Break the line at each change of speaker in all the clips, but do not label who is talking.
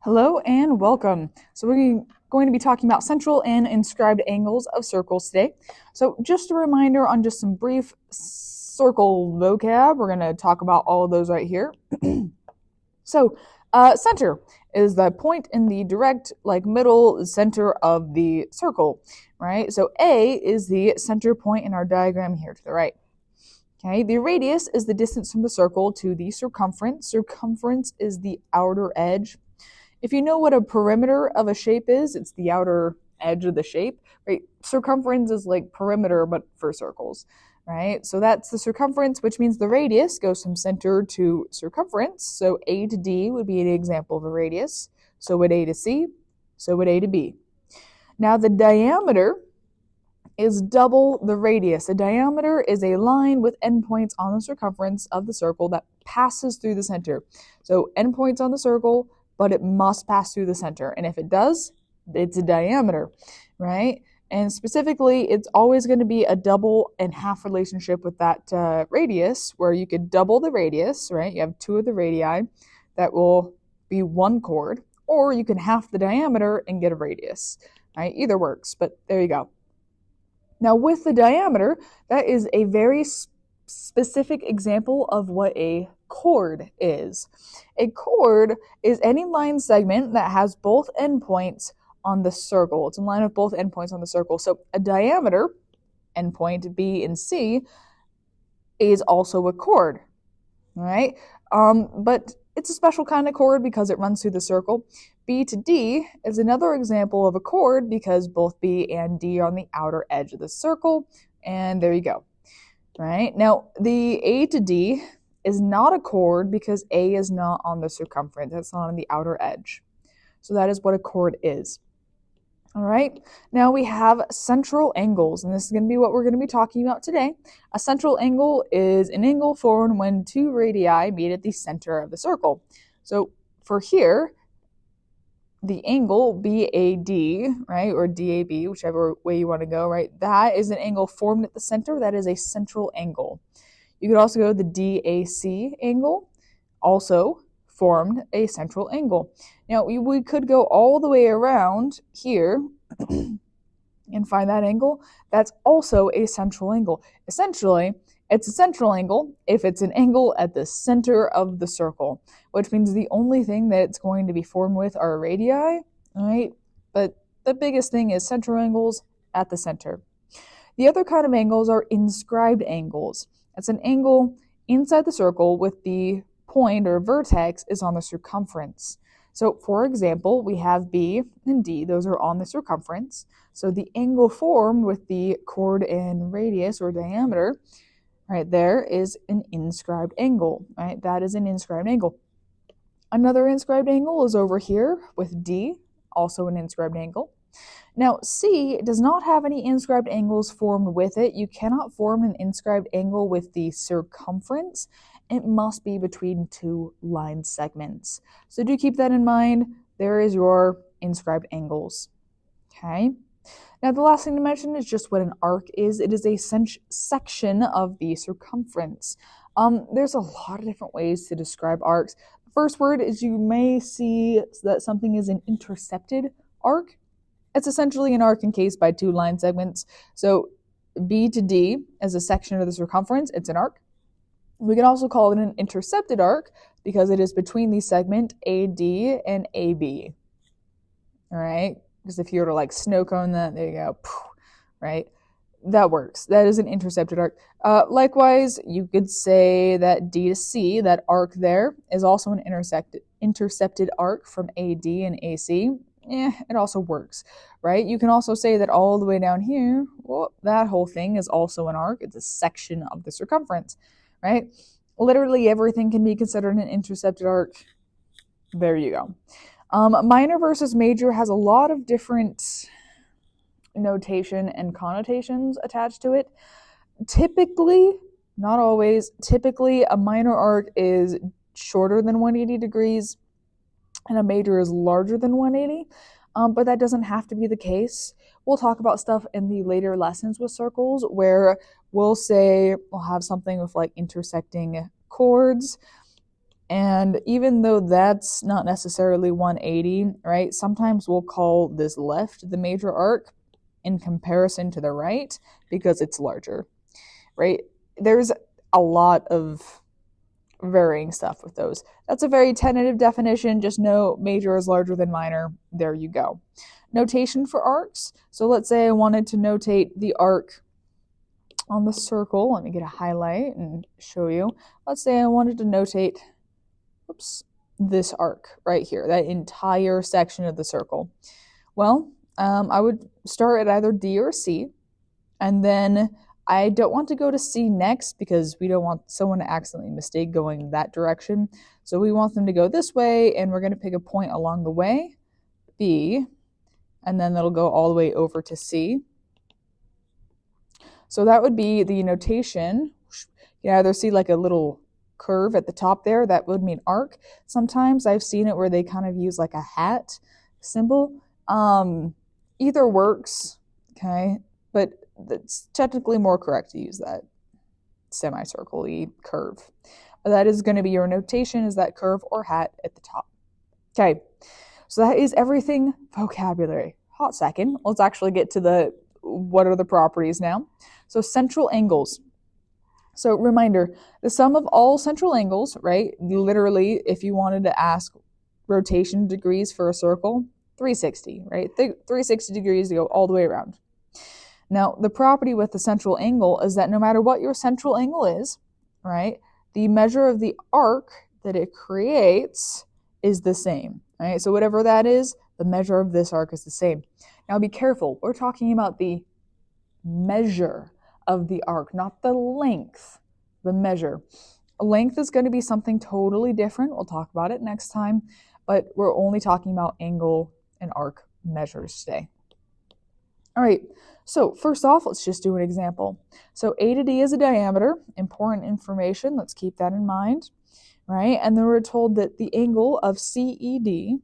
Hello and welcome. So we're going to be talking about central and inscribed angles of circles today. So just a reminder on just some brief circle vocab. We're going to talk about all of those right here. Center is the point in the direct, middle center of the circle, right? So A is the center point in our diagram here to the right. Okay, the radius is the distance from the circle to the circumference. Circumference is the outer edge. If you know what a perimeter of a shape is, it's the outer edge of the shape, right? Circumference is like perimeter, but for circles, right? So that's the circumference, which means the radius goes from center to circumference. So A to D would be an example of a radius. So would A to C, so would A to B. Now the diameter is double the radius. A diameter is a line with endpoints on the circumference of the circle that passes through the center. So endpoints on the circle, but it must pass through the center. And if it does, it's a diameter, right? And specifically, it's always going to be a double and half relationship with that radius, where you could double the radius, right? You have two of the radii that will be one chord, or you can half the diameter and get a radius, right? Either works, but there you go. Now with the diameter, that is a very specific example of what a chord is. A chord is any line segment that has both endpoints on the circle. It's a line of both endpoints on the circle. So a diameter, endpoint B and C, is also a chord, right? But it's a special kind of chord because it runs through the circle. B to D is another example of a chord because both B and D are on the outer edge of the circle. And there you go. Right? Now, the A to D is not a chord because A is not on the circumference. It's not on the outer edge. So that is what a chord is. All right. Now we have central angles, and this is going to be what we're going to be talking about today. A central angle is an angle formed when two radii meet at the center of the circle. So for here, the angle BAD, right, or DAB, whichever way you want to go, right, that is an angle formed at the center. That is a central angle. You could also go the DAC angle, also formed a central angle. Now, we could go all the way around here and find that angle. That's also a central angle. Essentially, it's a central angle if it's an angle at the center of the circle, which means the only thing that it's going to be formed with are radii, right? But the biggest thing is central angles at the center. The other kind of angles are inscribed angles. It's an angle inside the circle with the point or vertex is on the circumference. So for example, we have B and D, those are on the circumference. So the angle formed with the chord and radius or diameter right there is an inscribed angle, right? That is an inscribed angle. Another inscribed angle is over here with D, also an inscribed angle. Now, C does not have any inscribed angles formed with it. You cannot form an inscribed angle with the circumference. It must be between two line segments. So do keep that in mind. There is your inscribed angles. Okay. Now, the last thing to mention is just what an arc is. It is a section of the circumference. There's a lot of different ways to describe arcs. The first word is you may see that something is an intercepted arc. It's essentially an arc encased by two line segments. So B to D is a section of the circumference. It's an arc. We can also call it an intercepted arc because it is between the segment AD and AB. All right? Because if you were to snow cone that, there you go, right? That works. That is an intercepted arc. Likewise, you could say that D to C, that arc there, is also an intercepted arc from AD and AC. It also works, right? You can also say that all the way down here, well, that whole thing is also an arc. It's a section of the circumference, right? Literally everything can be considered an intercepted arc. There you go. Minor versus major has a lot of different notation and connotations attached to it. Typically, not always, typically a minor arc is shorter than 180 degrees and a major is larger than 180, but that doesn't have to be the case. We'll talk about stuff in the later lessons with circles where we'll have something with intersecting chords And even though that's not necessarily 180, right, sometimes we'll call this left the major arc in comparison to the right because it's larger, right? There's a lot of varying stuff with those. That's a very tentative definition. Just know major is larger than minor. There you go. Notation for arcs. So let's say I wanted to notate the arc on the circle. Let me get a highlight and show you. Let's say I wanted to notate, this arc right here, that entire section of the circle. Well, I would start at either D or C, and then I don't want to go to C next because we don't want someone to accidentally mistake going that direction. So we want them to go this way, and we're going to pick a point along the way, B, and then that'll go all the way over to C. So that would be the notation. You either see like a little curve at the top there, that would mean arc. Sometimes I've seen it where they kind of use like a hat symbol. Either works, okay, but it's technically more correct to use that semicircle-y curve. But that is going to be your notation, is that curve or hat at the top. Okay, so that is everything vocabulary. Hot second. Let's actually get to the what are the properties now. So central angles. So reminder, the sum of all central angles, right? Literally, if you wanted to ask rotation degrees for a circle, 360, right? 360 degrees to go all the way around. Now, the property with the central angle is that no matter what your central angle is, right, the measure of the arc that it creates is the same, right? So whatever that is, the measure of this arc is the same. Now be careful, we're talking about the measure of the arc, not the length, the measure. Length is going to be something totally different. We'll talk about it next time, but we're only talking about angle and arc measures today. All right, so first off, let's just do an example. So A to D is a diameter, important information, let's keep that in mind, right? And then we're told that the angle of CED,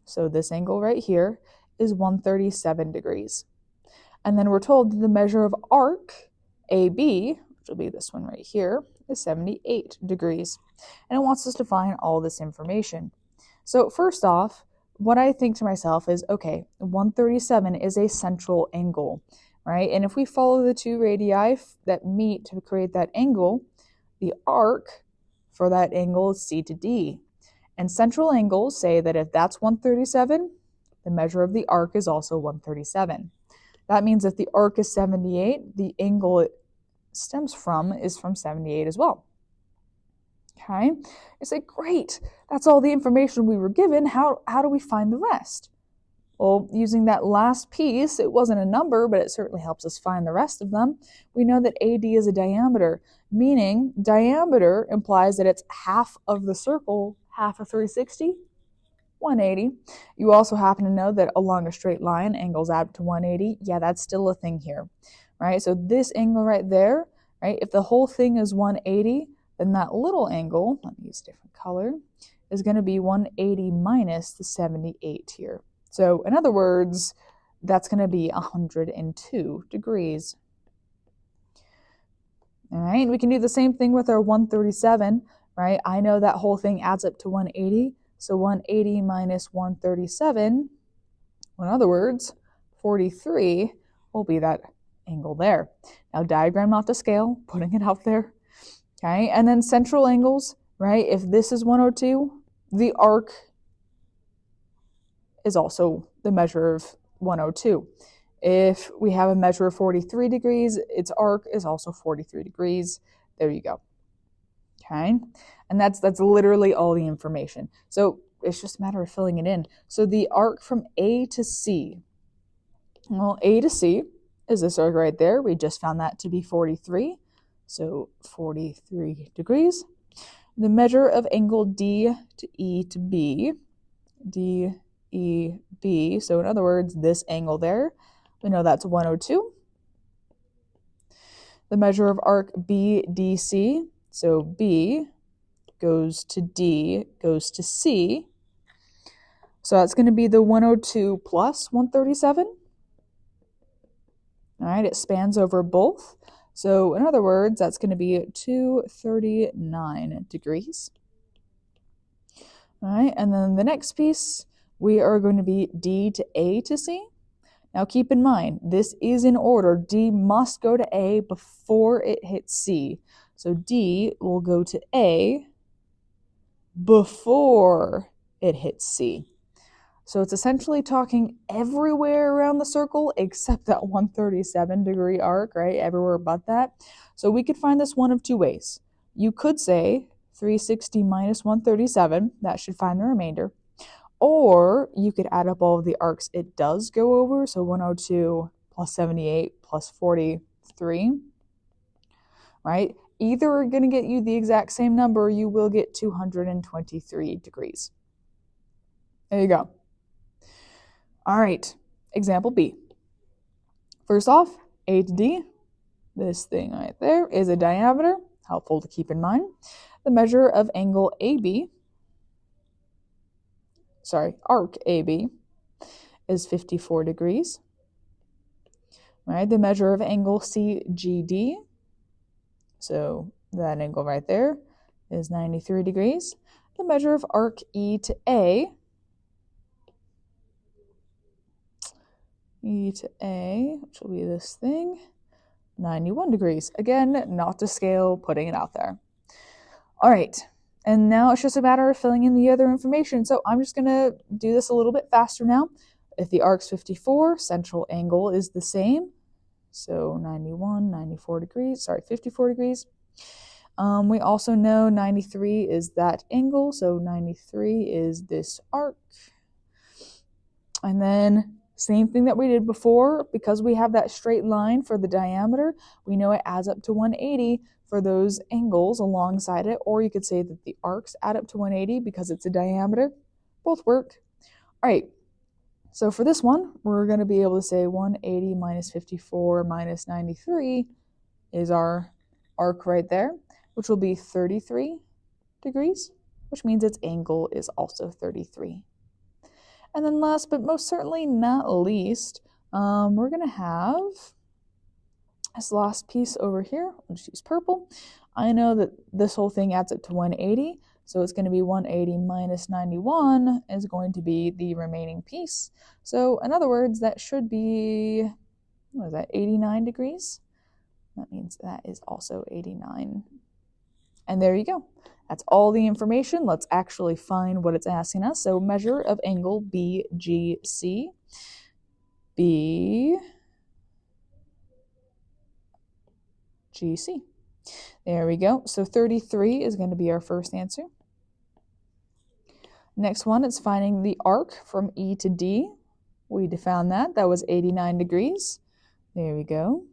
so this angle right here, is 137 degrees. And then we're told that the measure of arc, AB, which will be this one right here, is 78 degrees. And it wants us to find all this information. So first off, what I think to myself is, okay, 137 is a central angle, right? And if we follow the two radii that meet to create that angle, the arc for that angle is C to D. And central angles say that if that's 137, the measure of the arc is also 137. That means if the arc is 78, the angle it stems from is from 78 as well. Okay, you say, great, that's all the information we were given. How do we find the rest? Well, using that last piece, it wasn't a number, but it certainly helps us find the rest of them. We know that AD is a diameter, meaning diameter implies that it's half of the circle, half of 360, 180. You also happen to know that along a straight line, angles add to 180. Yeah, that's still a thing here, right? So this angle right there, right, if the whole thing is 180, then that little angle, let me use a different color, is going to be 180 minus the 78 here. So in other words, that's going to be 102 degrees. All right, and we can do the same thing with our 137, right? I know that whole thing adds up to 180, so 180 minus 137, in other words, 43 will be that angle there. Now diagram not to scale, putting it out there. Okay, and then central angles, right? If this is 102, the arc is also the measure of 102. If we have a measure of 43 degrees, its arc is also 43 degrees. There you go. Okay, and that's literally all the information. So it's just a matter of filling it in. So the arc from A to C, well, A to C is this arc right there. We just found that to be 43. So 43 degrees. The measure of angle D to E to B, D, E, B. So in other words, this angle there, we know that's 102. The measure of arc BDC, so B goes to D, goes to C. So that's going to be the 102 plus 137. All right, it spans over both. So in other words, that's going to be 239 degrees. All right, and then the next piece, we are going to be D to A to C. Now keep in mind, this is in order. D must go to A before it hits C. So D will go to A before it hits C. So it's essentially talking everywhere around the circle except that 137-degree arc, right? Everywhere but that. So we could find this one of two ways. You could say 360 minus 137, that should find the remainder. Or you could add up all of the arcs it does go over, so 102 plus 78 plus 43, right? Either are going to get you the exact same number, you will get 223 degrees. There you go. All right, example B. First off, A to D, this thing right there is a diameter, helpful to keep in mind. The measure of angle AB, arc AB, is 54 degrees. Right, the measure of angle CGD, so that angle right there, is 93 degrees. The measure of arc E to A, which will be this thing, 91 degrees. Again, not to scale, putting it out there. All right, and now it's just a matter of filling in the other information. So I'm just going to do this a little bit faster now. If the arc's 54, central angle is the same. So 54 degrees. We also know 93 is that angle, so 93 is this arc. And then same thing that we did before, because we have that straight line for the diameter, we know it adds up to 180 for those angles alongside it, or you could say that the arcs add up to 180 because it's a diameter. Both work. All right, so for this one, we're going to be able to say 180 minus 54 minus 93 is our arc right there, which will be 33 degrees, which means its angle is also 33. And then last but most certainly not least, we're going to have this last piece over here. I'll just use purple. I know that this whole thing adds up to 180, so it's going to be 180 minus 91 is going to be the remaining piece. So in other words, that should be, 89 degrees? That means that is also 89. And there you go. That's all the information. Let's actually find what it's asking us. So measure of angle BGC. BGC. There we go. So 33 is going to be our first answer. Next one is finding the arc from E to D. We found that. That was 89 degrees. There we go.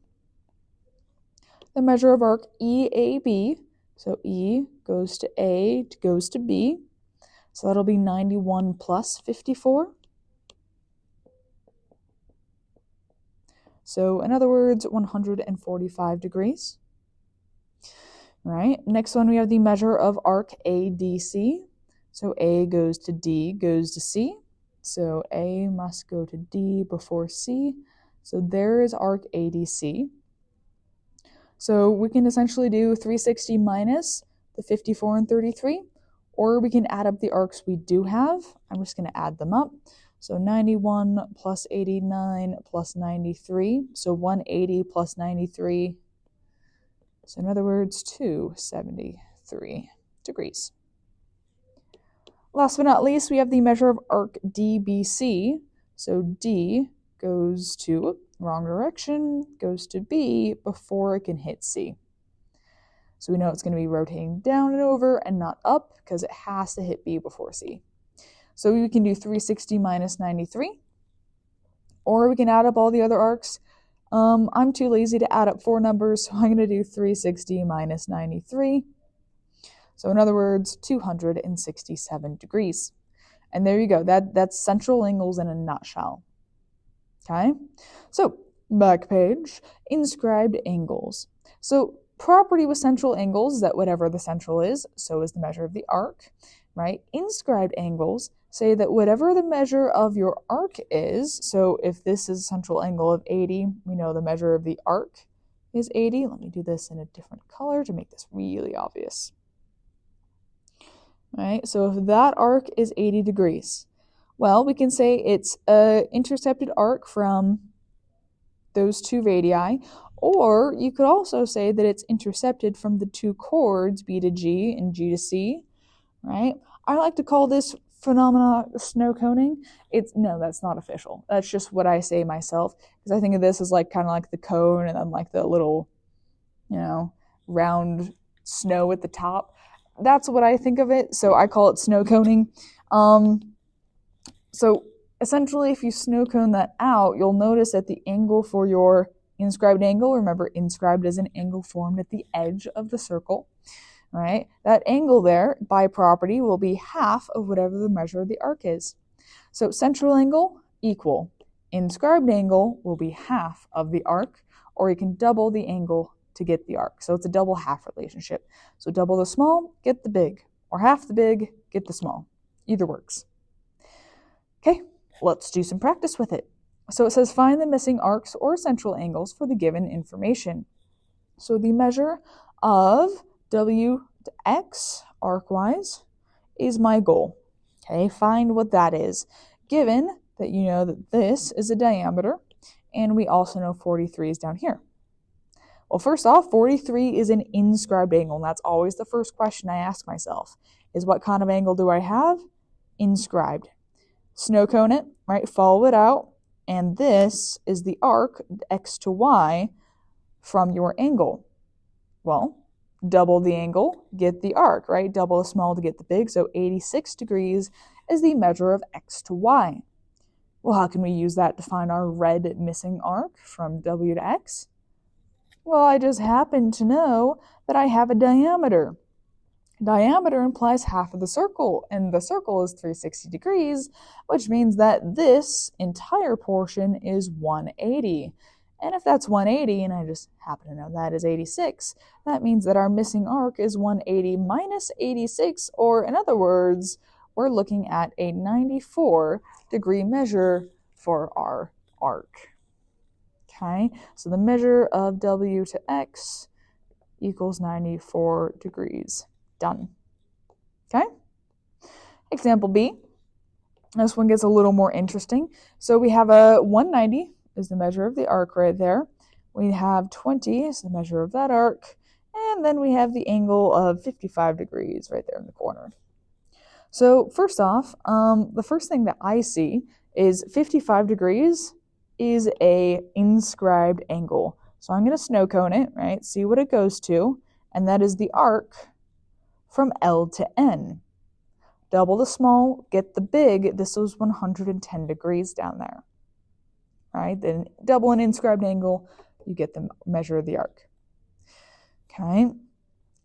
The measure of arc EAB. So E goes to A, goes to B. So that'll be 91 plus 54. So in other words, 145 degrees. Right. Next one, we have the measure of arc ADC. So A goes to D, goes to C. So A must go to D before C. So there is arc ADC. So we can essentially do 360 minus the 54 and 33, or we can add up the arcs we do have. I'm just going to add them up. So 91 plus 89 plus 93. So 180 plus 93. So in other words, 273 degrees. Last but not least, we have the measure of arc DBC. So D goes to, wrong direction, goes to B before it can hit C. So we know it's going to be rotating down and over and not up because it has to hit B before C. So we can do 360 minus 93, or we can add up all the other arcs. I'm too lazy to add up four numbers, so I'm going to do 360 minus 93. So in other words, 267 degrees. And there you go. That's central angles in a nutshell. Okay, so back page, inscribed angles. So property with central angles, that whatever the central is, so is the measure of the arc, right? Inscribed angles say that whatever the measure of your arc is, so if this is a central angle of 80, we know the measure of the arc is 80. Let me do this in a different color to make this really obvious. right? So if that arc is 80 degrees, well, we can say it's an intercepted arc from those two radii, or you could also say that it's intercepted from the two chords B to G and G to C, right? I like to call this phenomena snow coning. No, that's not official. That's just what I say myself, because I think of this as like kind of like the cone and then like the little, round snow at the top. That's what I think of it, so I call it snow coning. So essentially, if you snow cone that out, you'll notice that the angle for your inscribed angle, remember inscribed is an angle formed at the edge of the circle, right? That angle there, by property, will be half of whatever the measure of the arc is. So central angle equal. Inscribed angle will be half of the arc, or you can double the angle to get the arc. So it's a double half relationship. So double the small, get the big, or half the big, get the small. Either works. Okay, let's do some practice with it. So it says find the missing arcs or central angles for the given information. So the measure of W to X arcwise is my goal. Okay, find what that is, given that you know that this is a diameter, and we also know 43 is down here. Well, first off, 43 is an inscribed angle, and that's always the first question I ask myself, is what kind of angle do I have? Inscribed. Snow cone it, right? Follow it out, and this is the arc, X to Y, from your angle. Well, double the angle, get the arc, right? Double the small to get the big, so 86 degrees is the measure of X to Y. Well, how can we use that to find our red missing arc from W to X? Well, I just happen to know that I have a diameter. Diameter implies half of the circle, and the circle is 360 degrees, which means that this entire portion is 180. And if that's 180, and I just happen to know that is 86, that means that our missing arc is 180 minus 86, or in other words, we're looking at a 94-degree measure for our arc. Okay, so the measure of W to X equals 94 degrees. Done. Okay? Example B. This one gets a little more interesting. So we have a 190 is the measure of the arc right there. We have 20 is the measure of that arc. And then we have the angle of 55 degrees right there in the corner. So first off, the first thing that I see is 55 degrees is a inscribed angle. So I'm going to snow cone it, right? See what it goes to. And that is the arc from L to N. Double the small, get the big. This was 110 degrees down there. Right? Then double an inscribed angle, you get the measure of the arc. Okay?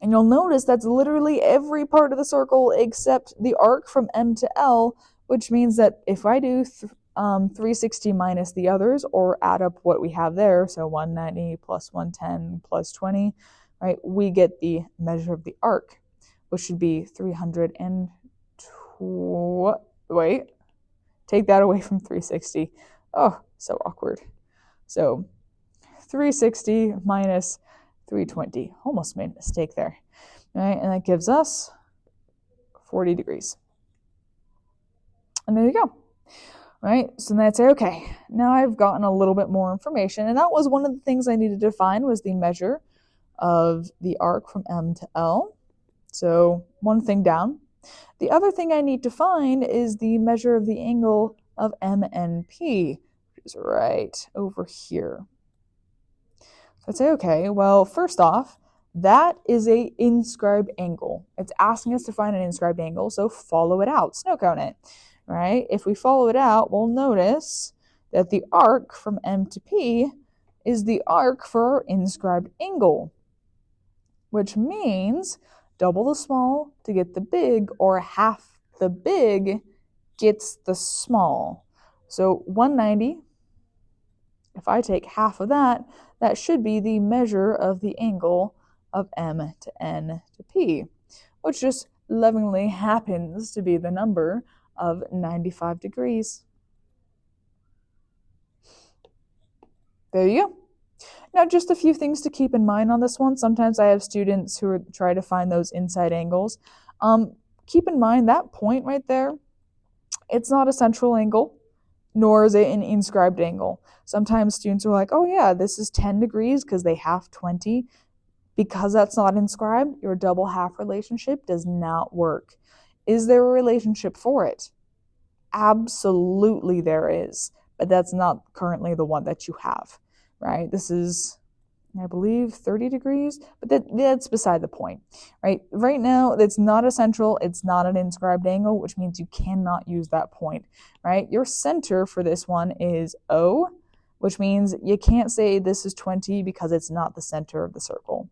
And you'll notice that's literally every part of the circle except the arc from M to L, which means that if I do 360 minus the others, or add up what we have there, so 190 plus 110 plus 20, right, we get the measure of the arc, which should be 320. Wait, take that away from 360. Oh, so awkward. So 360 minus 320. Almost made a mistake there. All right, and that gives us 40 degrees. And there you go. Right, so then I'd say, okay, now I've gotten a little bit more information, and that was one of the things I needed to find, was the measure of the arc from M to L. So one thing down. The other thing I need to find is the measure of the angle of MNP, which is right over here. So I'd say, okay, well, first off, that is a inscribed angle. It's asking us to find an inscribed angle, so follow it out, snow cone it. Right? If we follow it out, we'll notice that the arc from M to P is the arc for our inscribed angle, which means double the small to get the big, or half the big gets the small. So 190, if I take half of that, that should be the measure of the angle of M to N to P, which just lovingly happens to be the number of 95 degrees. There you go. Now, just a few things to keep in mind on this one. Sometimes I have students who try to find those inside angles. keep in mind that point right there, it's not a central angle, nor is it an inscribed angle. Sometimes students are like, oh yeah, this is 10 degrees because they have 20. Because that's not inscribed, your double half relationship does not work. Is there a relationship for it? Absolutely there is, but that's not currently the one that you have, right? This is, I believe, 30 degrees, but that's beside the point, right? Right now, it's not a central, it's not an inscribed angle, which means you cannot use that point, right? Your center for this one is O, which means you can't say this is 20 because it's not the center of the circle.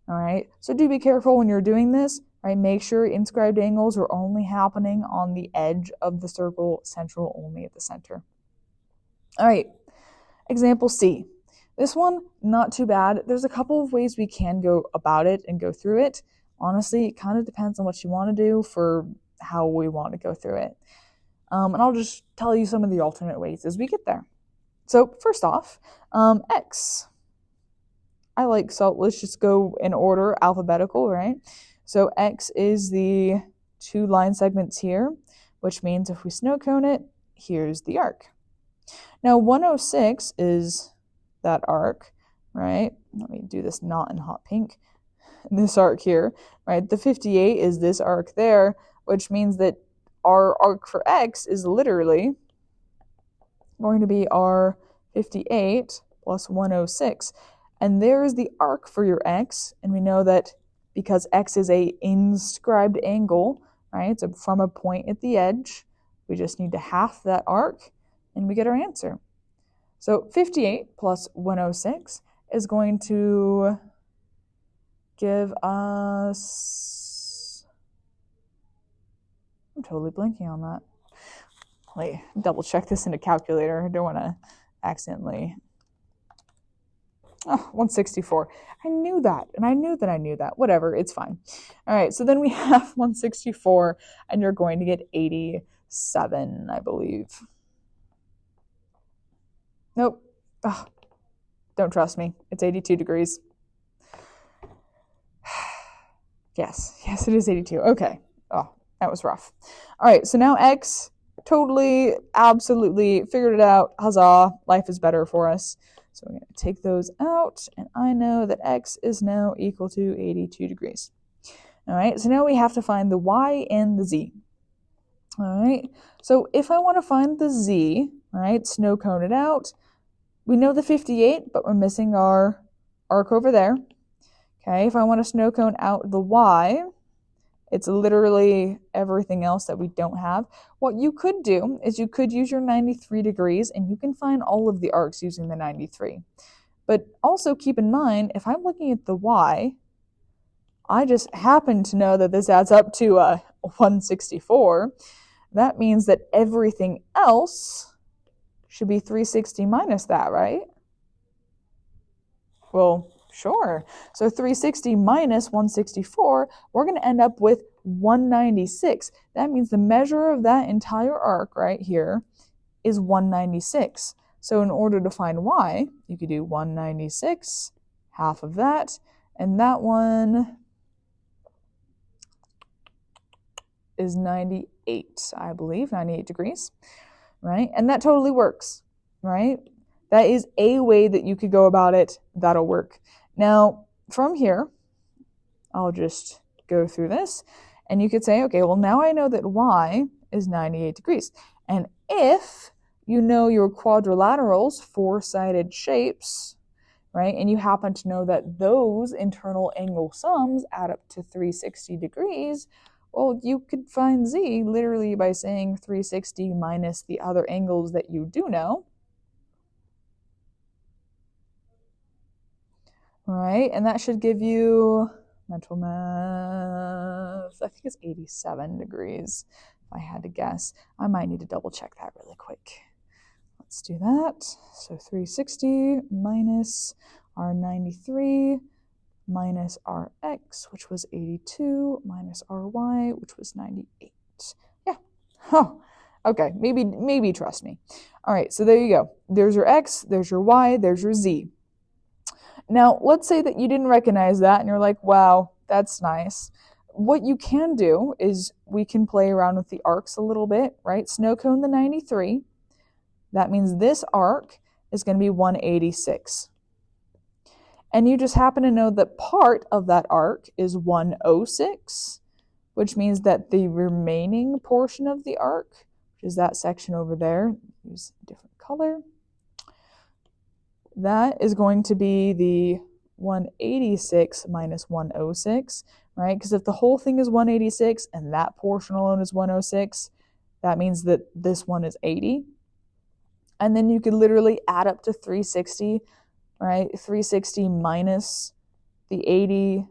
All right, so do be careful when you're doing this, right? Make sure inscribed angles are only happening on the edge of the circle, central only at the center. All right, example C. This one, not too bad. There's a couple of ways we can go about it and go through it. Honestly, it kind of depends on what you want to do for how we want to go through it. And I'll just tell you some of the alternate ways as we get there. So first off, X. So let's just go in order, alphabetical, right? So X is the 2 line segments here, which means if we snow cone it, here's the arc. Now 106 is that arc, right? Let me do this not in hot pink. This arc here, right? The 58 is this arc there, which means that our arc for X is literally going to be our 58 plus 106. And there's the arc for your X, and we know that because X is a inscribed angle, right? So from a point at the edge, we just need to half that arc, and we get our answer. So 58 plus 106 is going to give us, I'm totally blanking on that. Let me double check this in a calculator. I don't want to accidentally. Oh, 164. I knew that, and I knew that I knew that. Whatever, it's fine. All right, so then we have 164, and you're going to get 87, I believe. Nope. Oh, don't trust me. It's 82 degrees. Yes, it is 82. Okay. Oh, that was rough. All right, so now X, totally, absolutely figured it out. Huzzah, life is better for us. So we're going to take those out, and I know that X is now equal to 82 degrees. All right, so now we have to find the Y and the Z. All right, so if I want to find the Z, all right, snow cone it out. We know the 58, but we're missing our arc over there. Okay, if I want to snow cone out the Y, it's literally everything else that we don't have. What you could do is you could use your 93 degrees, and you can find all of the arcs using the 93. But also keep in mind, if I'm looking at the Y, I just happen to know that this adds up to 164. That means that everything else should be 360 minus that, right? Well, sure. So 360 minus 164, we're going to end up with 196. That means the measure of that entire arc right here is 196. So in order to find Y, you could do 196, half of that, and that one is 98, I believe, 98 degrees, right? And that totally works, right? That is a way that you could go about it. That'll work. Now, from here, I'll just go through this, and you could say, okay, well, now I know that Y is 98 degrees. And if you know your quadrilaterals, four-sided shapes, right, and you happen to know that those internal angle sums add up to 360 degrees, well, you could find Z literally by saying 360 minus the other angles that you do know. Right, and that should give you, mental math, I think it's 87 degrees, if I had to guess. I might need to double check that really quick. Let's do that. So 360 minus our 93 minus our X, which was 82, minus our Y, which was 98. Yeah. Oh, okay. Maybe trust me. All right, so there you go. There's your X, there's your Y, there's your Z. Now, let's say that you didn't recognize that and you're like, wow, that's nice. what you can do is we can play around with the arcs a little bit, right? Snow cone the 93. That means this arc is going to be 186. And you just happen to know that part of that arc is 106, which means that the remaining portion of the arc, which is that section over there, use a different color, that is going to be the 186 minus 106, right? Because if the whole thing is 186 and that portion alone is 106, that means that this one is 80. And then you could literally add up to 360, right? 360 minus the 80,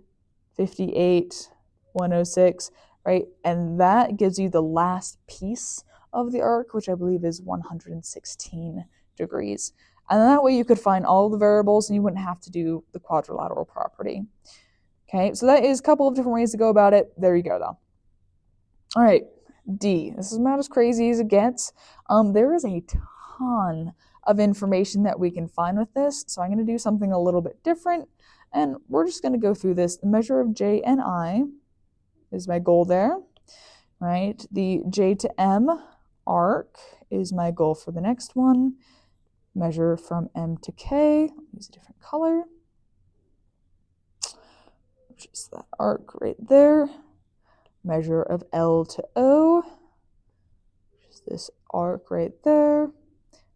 58, 106, right? And that gives you the last piece of the arc, which I believe is 116 degrees. And that way you could find all the variables and you wouldn't have to do the quadrilateral property. Okay, so that is a couple of different ways to go about it. There you go, though. All right, D. This is about as crazy as it gets. There is a ton of information that we can find with this, so I'm going to do something a little bit different, and we're just going to go through this. The measure of J and I is my goal there, right? The J to M arc is my goal for the next one. Measure from M to K, use a different color, which is that arc right there. Measure of L to O, which is this arc right there.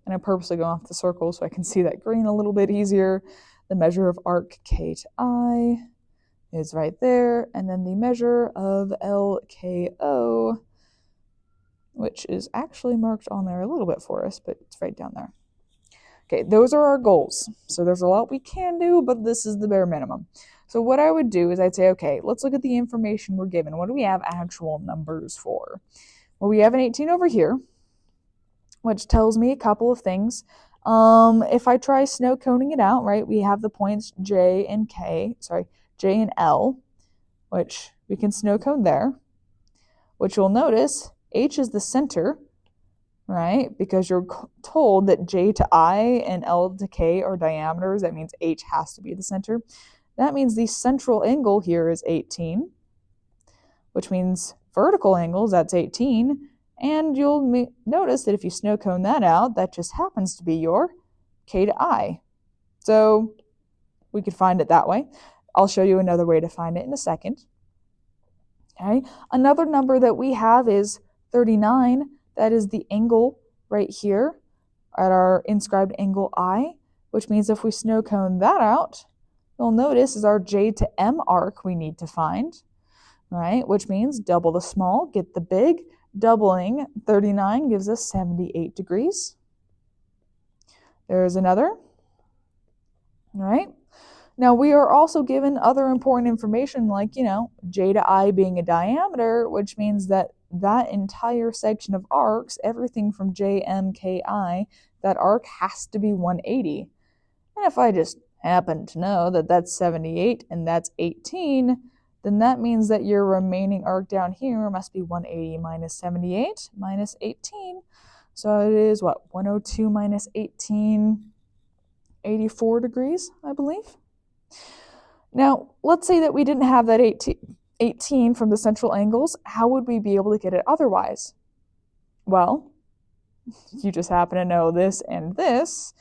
And I'm purposely going off the circle so I can see that green a little bit easier. The measure of arc K to I is right there. And then the measure of LKO, which is actually marked on there a little bit for us, but it's right down there. Okay, those are our goals. So there's a lot we can do, but this is the bare minimum. So what I would do is I'd say, okay, let's look at the information we're given. What do we have actual numbers for? Well, we have an 18 over here, which tells me a couple of things. If I try snow coning it out, right, we have the points J and L, which we can snow cone there, which you'll notice H is the center, right? Because you're told that J to I and L to K are diameters. That means H has to be the center. That means the central angle here is 18, which means vertical angles, that's 18. And you'll notice that if you snow cone that out, that just happens to be your K to I. So we could find it that way. I'll show you another way to find it in a second. Okay. Another number that we have is 39. That is the angle right here at our inscribed angle I, which means if we snow cone that out, you'll notice is our J to M arc we need to find, right? Which means double the small, get the big. Doubling 39 gives us 78 degrees. There's another. All right. Now we are also given other important information like, J to I being a diameter, which means that entire section of arcs, everything from J, M, K, I, that arc has to be 180. And if I just happen to know that that's 78 and that's 18, then that means that your remaining arc down here must be 180 minus 78 minus 18. So it is what? 102 minus 18, 84 degrees, I believe. Now, let's say that we didn't have that 18 from the central angles. How would we be able to get it otherwise? Well, you just happen to know this and this.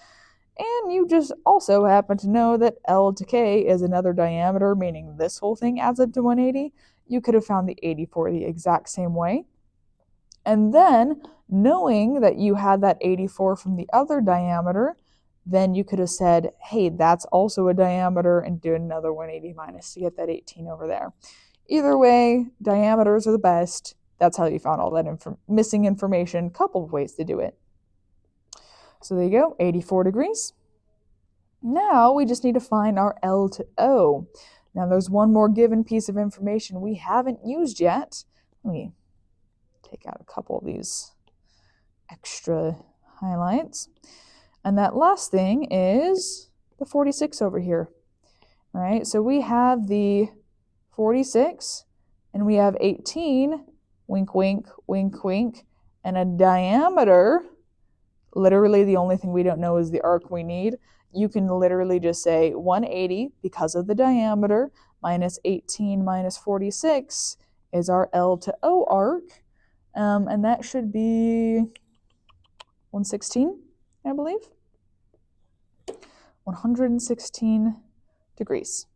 And you just also happen to know that L to K is another diameter, meaning this whole thing adds up to 180. You could have found the 84 the exact same way. And then, knowing that you had that 84 from the other diameter, then you could have said, hey, that's also a diameter, and do another 180 minus to get that 18 over there. Either way, diameters are the best. That's how you found all that missing information. Couple of ways to do it. So there you go, 84 degrees. Now we just need to find our L to O. Now there's one more given piece of information we haven't used yet. Let me take out a couple of these extra highlights. And that last thing is the 46 over here. All right, so we have the 46 and we have 18, wink, wink, wink, wink, and a diameter. Literally, the only thing we don't know is the arc we need. You can literally just say 180 because of the diameter minus 18 minus 46 is our L to O arc, and that should be 116, I believe. 116 degrees.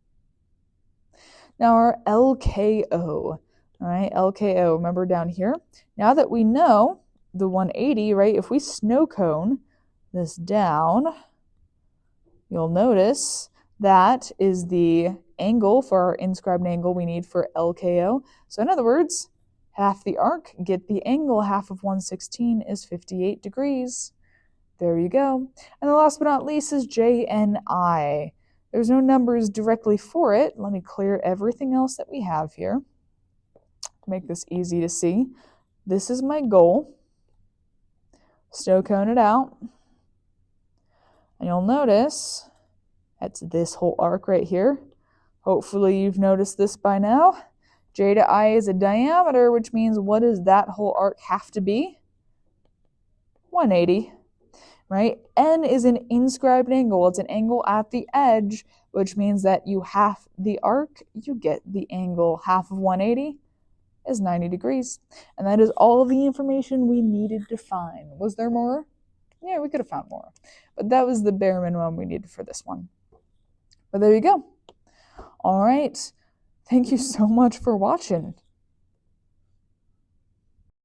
Now our LKO, all right, LKO, remember down here. Now that we know the 180, right, if we snow cone this down, you'll notice that is the angle for our inscribed angle we need for LKO. So in other words, half the arc, get the angle, half of 116 is 58 degrees. There you go. And the last but not least is JNI. There's no numbers directly for it. Let me clear everything else that we have here to make this easy to see. This is my goal. Snow cone it out. And you'll notice that's this whole arc right here. Hopefully you've noticed this by now. J to I is a diameter, which means what does that whole arc have to be? 180. Right? N is an inscribed angle. It's an angle at the edge, which means that you half the arc, you get the angle. Half of 180 is 90 degrees. And that is all of the information we needed to find. Was there more? Yeah, we could have found more. But that was the bare minimum we needed for this one. But there you go. All right. Thank you so much for watching.